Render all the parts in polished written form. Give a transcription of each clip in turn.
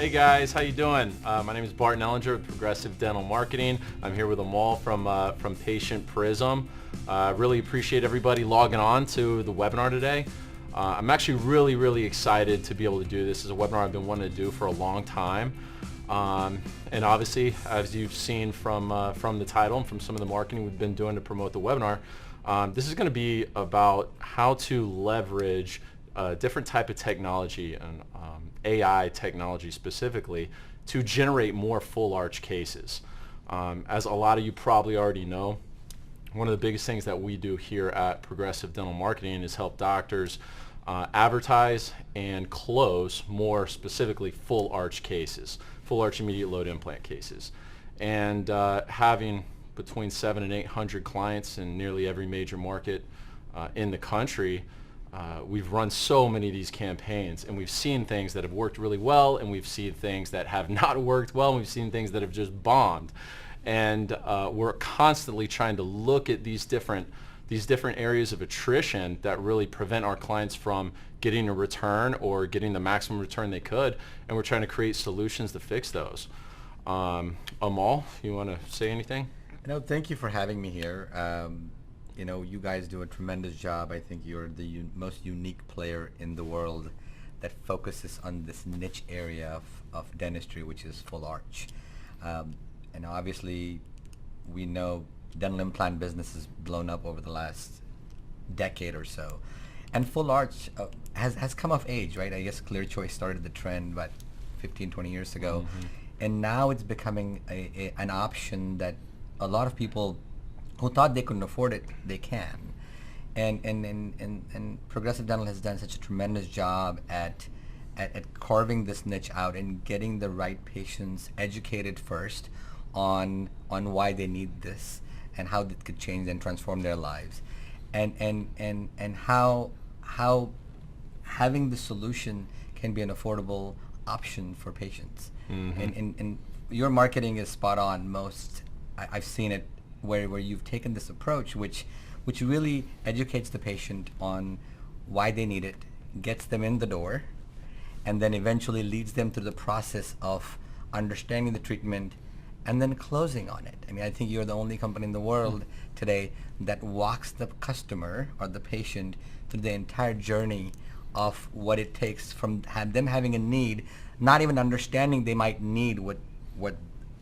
Hey guys, how you doing? My name is Bart Knellinger with Progressive Dental Marketing. I'm here with Amol from Patient Prism. Really appreciate everybody logging on to the webinar today. I'm actually really excited to be able to do this. This is a webinar I've been wanting to do for a long time. And obviously, as you've seen from the title and from some of the marketing we've been doing to promote the webinar, this is going to be about how to leverage different type of technology and AI technology specifically to generate more full arch cases. As a lot of you probably already know, one of the biggest things that we do here at Progressive Dental Marketing is help doctors advertise and close more specifically full arch cases, full arch immediate load implant cases. And having between 700 and 800 clients in nearly every major market in the country, we've run so many of these campaigns, and we've seen things that have worked really well, and we've seen things that have not worked well, and we've seen things that have just bombed. And we're constantly trying to look at these different areas of attrition that really prevent our clients from getting a return or getting the maximum return they could, and we're trying to create solutions to fix those. Amol, you want to say anything? No, thank you for having me here. You guys do a tremendous job. I think you're the most unique player in the world that focuses on this niche area of dentistry, which is full arch. And obviously, we know dental implant business has blown up over the last decade or so. And full arch has come of age, right? I guess Clear Choice started the trend about 15, 20 years ago. Mm-hmm. And now it's becoming an option that a lot of people who thought they couldn't afford it, they can. And Progressive Dental has done such a tremendous job at carving this niche out and getting the right patients educated first on why they need this and how it could change and transform their lives, and how having the solution can be an affordable option for patients. Mm-hmm. And your marketing is spot on. I've seen it where you've taken this approach which really educates the patient on why they need it, gets them in the door, and then eventually leads them through the process of understanding the treatment and then closing on it. I mean, I think you're the only company in the world today that walks the customer or the patient through the entire journey of what it takes from them having a need, not even understanding they might need what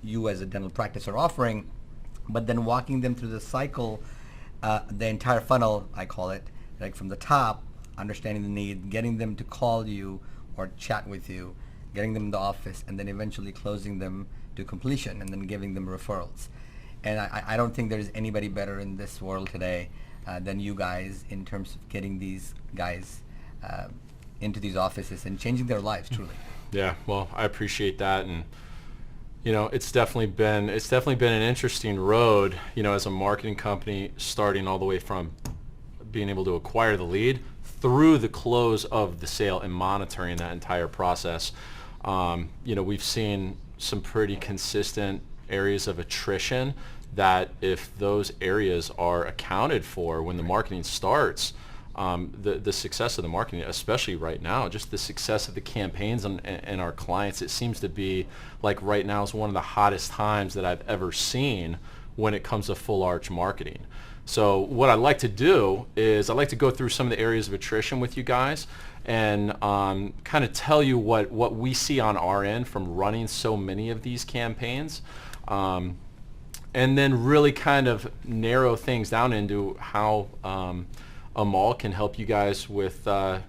you as a dental practice are offering, but then walking them through the cycle, the entire funnel, I call it, like from the top, understanding the need, getting them to call you or chat with you, getting them in the office, and then eventually closing them to completion and then giving them referrals. And I don't think there's anybody better in this world today than you guys in terms of getting these guys into these offices and changing their lives, truly. Yeah, well, I appreciate that. And it's definitely been an interesting road, as a marketing company, starting all the way from being able to acquire the lead through the close of the sale and monitoring that entire process. We've seen some pretty consistent areas of attrition that if those areas are accounted for when the marketing starts, the success of the marketing, especially right now, just the success of the campaigns and our clients, it seems to be like right now is one of the hottest times that I've ever seen when it comes to full arch marketing. So what I'd like to do is I'd like to go through some of the areas of attrition with you guys and kind of tell you what we see on our end from running so many of these campaigns, and then really kind of narrow things down into how Amol can help you guys with by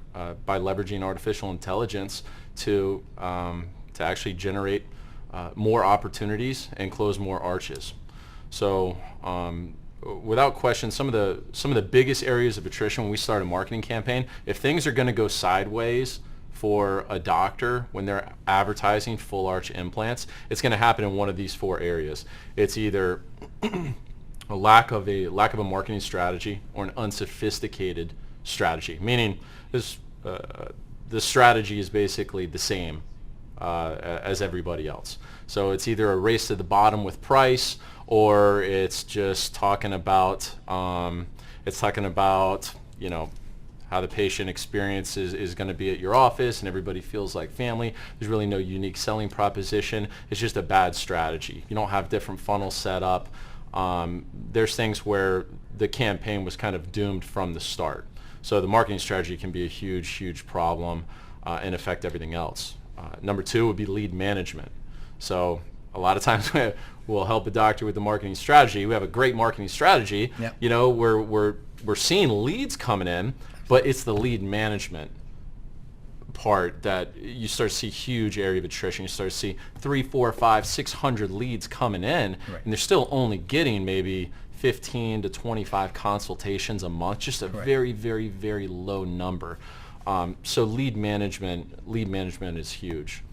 leveraging artificial intelligence to actually generate more opportunities and close more arches. So without question, some of the biggest areas of attrition when we start a marketing campaign, if things are going to go sideways for a doctor when they're advertising full arch implants, it's going to happen in one of these four areas. It's either a lack of a marketing strategy or an unsophisticated strategy, meaning the strategy is basically the same as everybody else. So it's either a race to the bottom with price, or it's just talking about how the patient experience is going to be at your office and everybody feels like family. There's really no unique selling proposition. It's just a bad strategy. You don't have different funnels set up. There's things where the campaign was kind of doomed from the start. So the marketing strategy can be a huge, huge problem and affect everything else. Number two would be lead management. So a lot of times we'll help a doctor with the marketing strategy. We have a great marketing strategy. Yep. You know, we're seeing leads coming in, but it's the lead management part that you start to see huge area of attrition. You start to see 300, 400, 500, 600 leads coming in, Right. and they're still only getting maybe 15 to 25 consultations a month, just a Correct. very, very, very low number. So lead management is huge.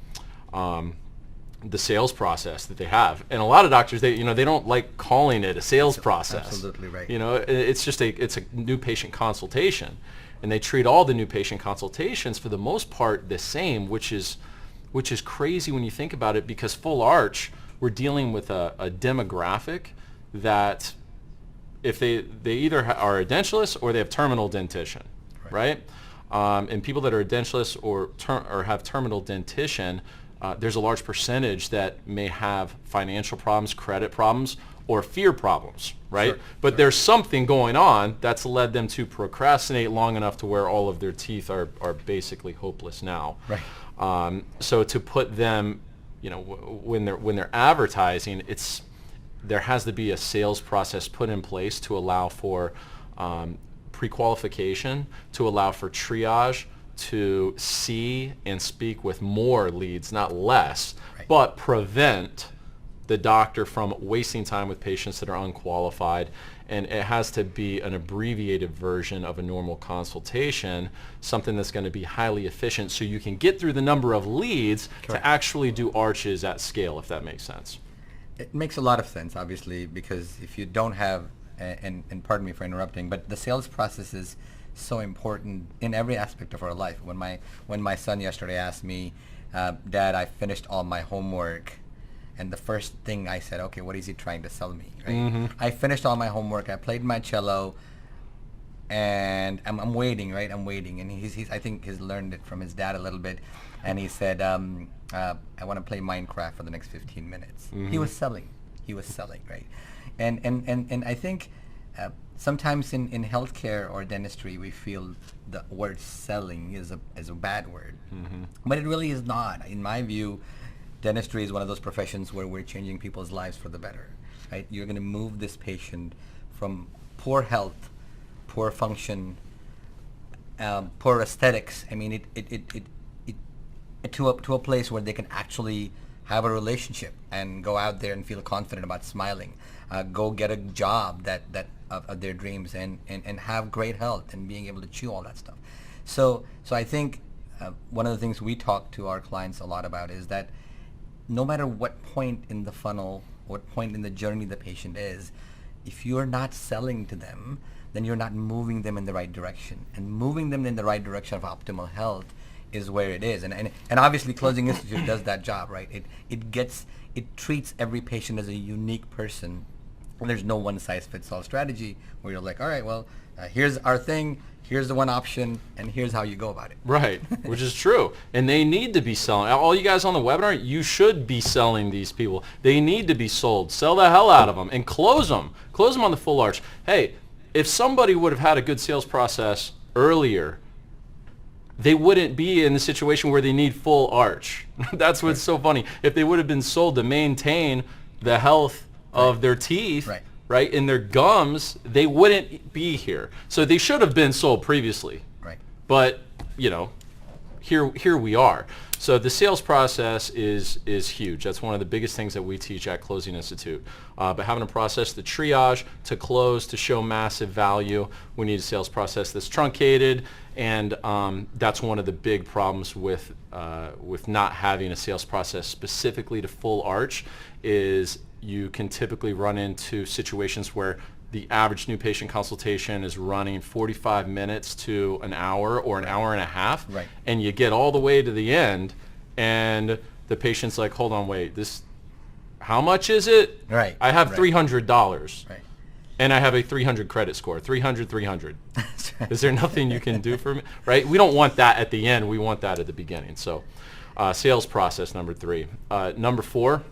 The sales process that they have, and a lot of doctors, they don't like calling it a sales process. Absolutely right. You know, it's a new patient consultation, and they treat all the new patient consultations for the most part the same, which is crazy when you think about it, because full arch, we're dealing with a demographic that if they either are a dentist or they have terminal dentition, right? And people that are a dentist or have terminal dentition, there's a large percentage that may have financial problems, credit problems, or fear problems, right? Sure, But sure. there's something going on that's led them to procrastinate long enough to where all of their teeth are basically hopeless now. Right. So to put them, you know, when they're advertising, there has to be a sales process put in place to allow for pre-qualification, to allow for triage, to see and speak with more leads, not less, Right. but prevent the doctor from wasting time with patients that are unqualified. And it has to be an abbreviated version of a normal consultation, something that's going to be highly efficient so you can get through the number of leads Correct. to actually do arches at scale, if that makes sense. It makes a lot of sense, obviously, because if you don't have, and pardon me for interrupting, but the sales process is so important in every aspect of our life. When my son yesterday asked me, Dad, I finished all my homework, and the first thing I said, okay, what is he trying to sell me? Right? Mm-hmm. I finished all my homework. I played my cello, and I'm waiting, right? I'm waiting, and I think he's learned it from his dad a little bit, and he said, I want to play Minecraft for the next 15 minutes. Mm-hmm. He was selling, right? And I think sometimes in healthcare or dentistry, we feel the word selling is a bad word, Mm-hmm. but it really is not. In my view, dentistry is one of those professions where we're changing people's lives for the better, right? You're going to move this patient from poor health, poor function, poor aesthetics. I mean, it to a place where they can actually have a relationship and go out there and feel confident about smiling, go get a job that of their dreams, and have great health and being able to chew all that stuff. So I think one of the things we talk to our clients a lot about is that no matter what point in the funnel, what point in the journey the patient is, if you're not selling to them, then you're not moving them in the right direction. And moving them in the right direction of optimal health is where it is. And obviously Closing Institute does that job, right? It treats every patient as a unique person. And there's no one size fits all strategy where you're like, all right, well, here's our thing, here's the one option, and here's how you go about it. Right, which is true. And they need to be selling. All you guys on the webinar, you should be selling these people. They need to be sold. Sell the hell out of them and close them. Close them on the full arch. Hey, if somebody would have had a good sales process earlier, they wouldn't be in the situation where they need full arch. That's what's so funny. If they would have been sold to maintain the health of their teeth, right, and their gums, they wouldn't be here. So they should have been sold previously. Right. But, you know, here we are. So the sales process is huge. That's one of the biggest things that we teach at Closing Institute. But having a process to triage, to close, to show massive value, we need a sales process that's truncated, and that's one of the big problems with not having a sales process specifically to full arch is you can typically run into situations where the average new patient consultation is running 45 minutes to an hour or an hour and a half, Right. and you get all the way to the end, and the patient's like, hold on, wait, how much is it? Right, I have right. $300. Right. and I have a 300 credit score, 300, 300. That's right. Is there nothing you can do for me? Right? We don't want that at the end. We want that at the beginning. So sales process, number 3. Number 4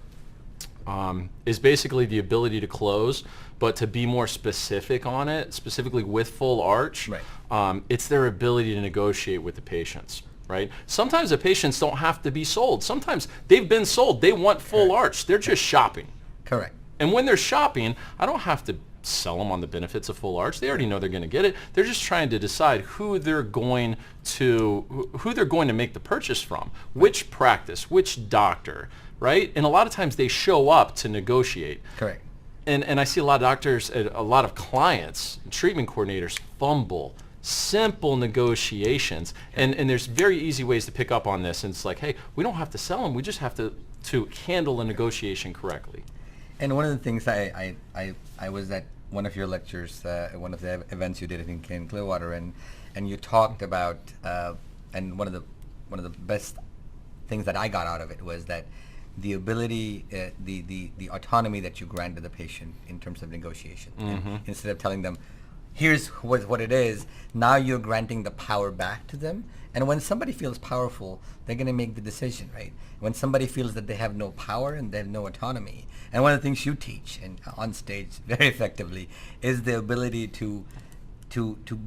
is basically the ability to close, but to be more specific on it, specifically with full arch, Right. it's their ability to negotiate with the patients. Right? Sometimes the patients don't have to be sold. Sometimes they've been sold. They want full arch. They're just shopping. Correct. And when they're shopping, I don't have to sell them on the benefits of full arch. They already know they're going to get it. They're just trying to decide who they're going to make the purchase from, which practice, which doctor, right? And a lot of times they show up to negotiate. Correct. And I see a lot of doctors, a lot of clients, treatment coordinators fumble simple negotiations. And there's very easy ways to pick up on this. And it's like, hey, we don't have to sell them. We just have to handle a negotiation correctly. And one of the things I was at one of your lectures, one of the events you did, I think, in Clearwater, and you talked about, and one of the best things that I got out of it was that the ability, the autonomy that you granted the patient in terms of negotiation. Mm-hmm. And instead of telling them, here's what it is, now you're granting the power back to them. And when somebody feels powerful, they're going to make the decision, right? When somebody feels that they have no power and they have no autonomy, and one of the things you teach and on stage very effectively is the ability to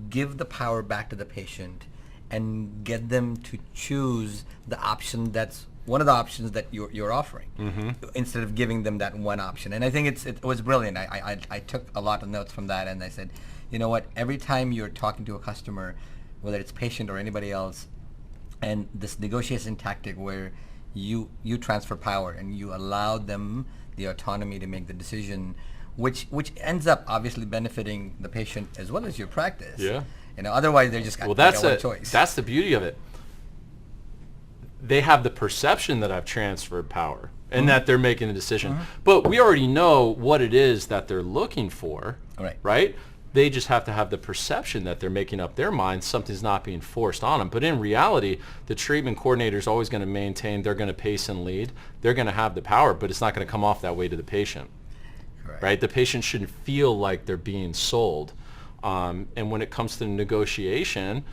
give the power back to the patient and get them to choose the option that's one of the options that you're offering, Mm-hmm. instead of giving them that one option. And I think it was brilliant. I took a lot of notes from that, and I said, you know what, every time you're talking to a customer, whether it's patient or anybody else, and this negotiation tactic where you transfer power and you allow them the autonomy to make the decision, which ends up obviously benefiting the patient as well as your practice. Yeah. You know, otherwise they're just Well, got that's one choice. that's the beauty of it. They have the perception that I've transferred power and that they're making a decision. But we already know what it is that they're looking for, Right. right? They just have to have the perception that they're making up their mind, something's not being forced on them. But in reality, the treatment coordinator is always going to maintain, they're going to pace and lead, they're going to have the power, but it's not going to come off that way to the patient. Correct. Right? The patient shouldn't feel like they're being sold. And when it comes to negotiation,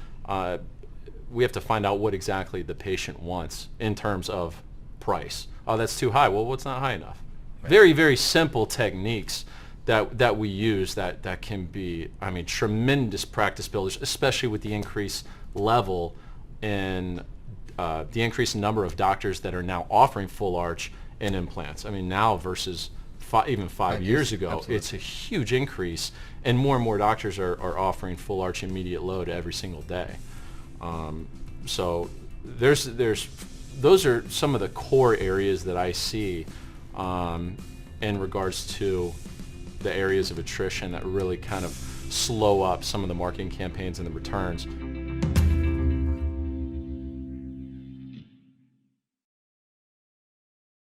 we have to find out what exactly the patient wants in terms of price. Oh, that's too high. Well, what's not high enough? Right. Very, very simple techniques that we use that can be, I mean, tremendous practice builders, especially with the increased level in the increased number of doctors that are now offering full arch and implants. I mean, now versus even 5 years ago, absolutely. It's a huge increase, and more doctors are offering full arch immediate load every single day. So those are some of the core areas that I see in regards to the areas of attrition that really kind of slow up some of the marketing campaigns and the returns.